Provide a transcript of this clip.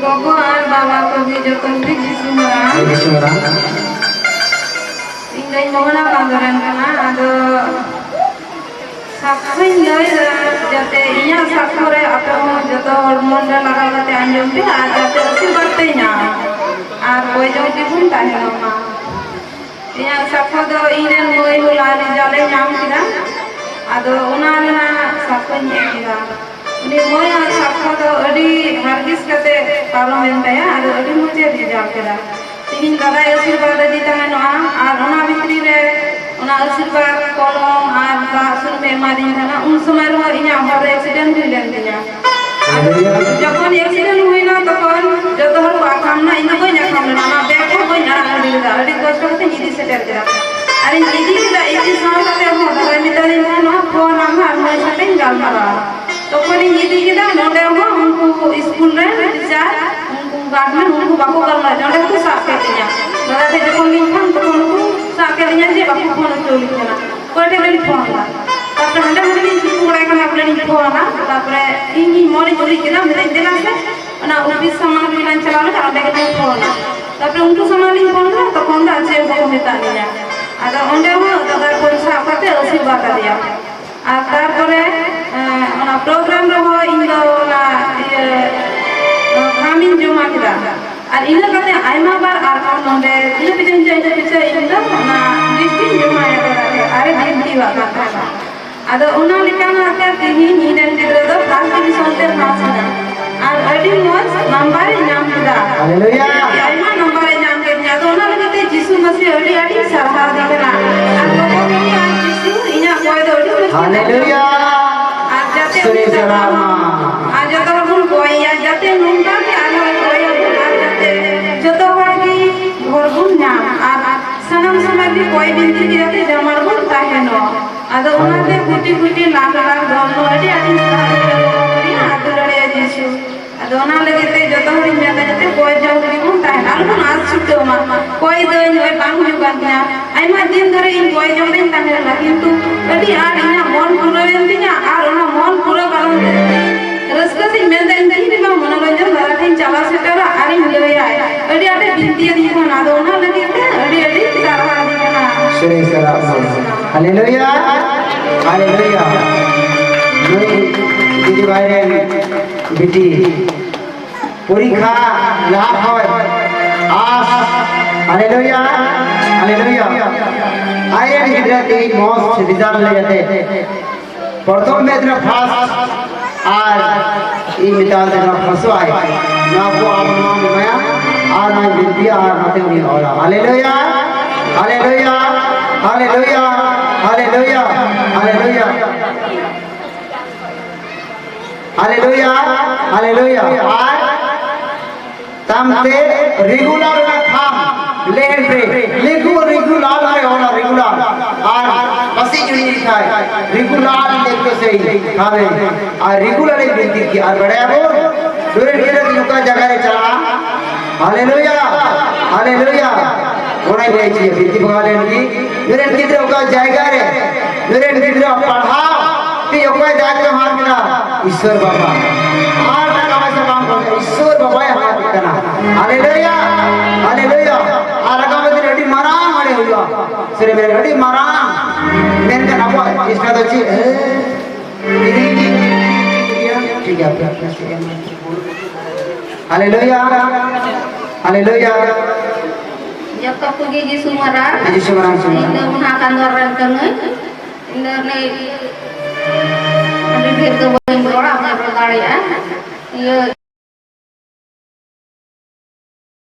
gogo ar baba ko gi joton gi jisumara indai mohona kandaran kana ado sakhain doi jate inya sakhore ape ho joto hormon re laga kate anjom pe ar jate asirbat pe na ar koi jong ki bun tahena ma inya sakho do inen moi hula ni jale nyam kida ado ona na sakhain ekida ni moi ar sakho do adi hargis kate palom entaya ado adi moje result kida tin dada asirbat di tahena ar ona bitri re ona asirbat kolom ar da sun me madin thana un samay ro inya hor accident hui len tinya যখন accident হই না তখন যত হর পাখাম না ইনো কই না খাম না না ব্যাগ কই না আড়ি দা আড়ি কষ্ট করতে নিদি সেটার করা আরে নিদি দা এই সমস্যাতে হো ধরে মিটা দিন না ফোন আমার মই সাথে গাল মারা তখন নিদি দা নোডে হো উনকু স্কুল রে টিচার উনকু গার্ডেন উনকু বাকু গাল মারা জনে তো সাথে তিনা দাদা যখন লিখাম তখন উনকু সাথে তিনা যে বাকু ফোন চলি না কোটে বলি ফোন না তারপরে হান্ডা হান্ডি পুরাই করে আপনি ফোন না তারপরে ইনি মরি মরি কিনা মেরে দিনা সে না অফিস সামান বিলান চালালো আর দেখে ফোন না তারপরে উনকু সামালিং ফোন না তখন আছে ও মেতা নিয়া আর ওন্ডে হো দাদা পয়সা পাতে আশীর্বাদ দিয়া আর তারপরে ওনা প্রোগ্রাম রে হো ইন্দো না খামিন জমা কিদা আর ইনা কাতে আইমা বার আর ওন্ডে ইনা পিছন যাইতে পিছে ইন্দা না লিস্টিং জমা করে আরে দিদি বা কথা ado una likana ate tihi niden gidra do first division te pass na ar adi moj number nyam kida hallelujah aima number nyam ke ado una lagate jisu masi adi sarha dikena ar gogo ni ar jisu inya koy do adi hallelujah ar jate suri salama ar joto bun koy ar jate nunta ke alo koy ar jate joto hor ki ghor bun nyam ar sanam samay bi koy binti kirate jamar bun taheno ado onate kuti kuti lakh lakh dollo adi adi kori adulare jisu ado ona legete joto hori nyata jate koi jawri bun tahen alun as chutto ma koi do hoy bang jugan na aima din dhore in koi jawrin tahen la kintu adi ar ina mon puroen tinya ar ona mon puro balon raska sin menda in ba monoranjan dara thin chala setara ari mulaya adi ate binti adi kon ado ona legete adi sarha dikena Shri Salam Hallelujah Hallelujah Noi didi bairen biti porikha lav hoy as Hallelujah Hallelujah ayer hidrati most result le jate प्रथम में इतना fast और ये मिताल इतना फंसो आए ना को आप नाम माया और ना विद्या और नाते उन्हीं और hallelujah hallelujah hallelujah hallelujah hallelujah hallelujah hallelujah और तमते रेगुलर का खाम लेन पे रेगुलर है और रेगुलर और पसी जुड़ी लिखाए रेगुलर देखते से खावे और रेगुलर एक बिंदी की और बड़े वो दूर मेरे दिल का जगह रे चला हालेलुया हालेलुया होना ही चाहिए बिंदी भगवान की मेरे किधर का जाएगा रे मेरे किधर पढ़ा कि यो कोई जाके हाथ मिला ईश्वर बाबा और ना कमाई से काम कर ईश्वर बाबा हाथ करना हालेलुया हालेलुया और अगर मैं रेडी मारा मारे हुआ सिरे मेरे रेडी मारा मैंने का नाम इसका तो ची ठीक है हालेलुया हालेलुया जब तक पुगी जिसु मरा इंदर मनाkan orang kengai इंदर ने अभी फिर तो वही बड़ा अपना प्रकार है ये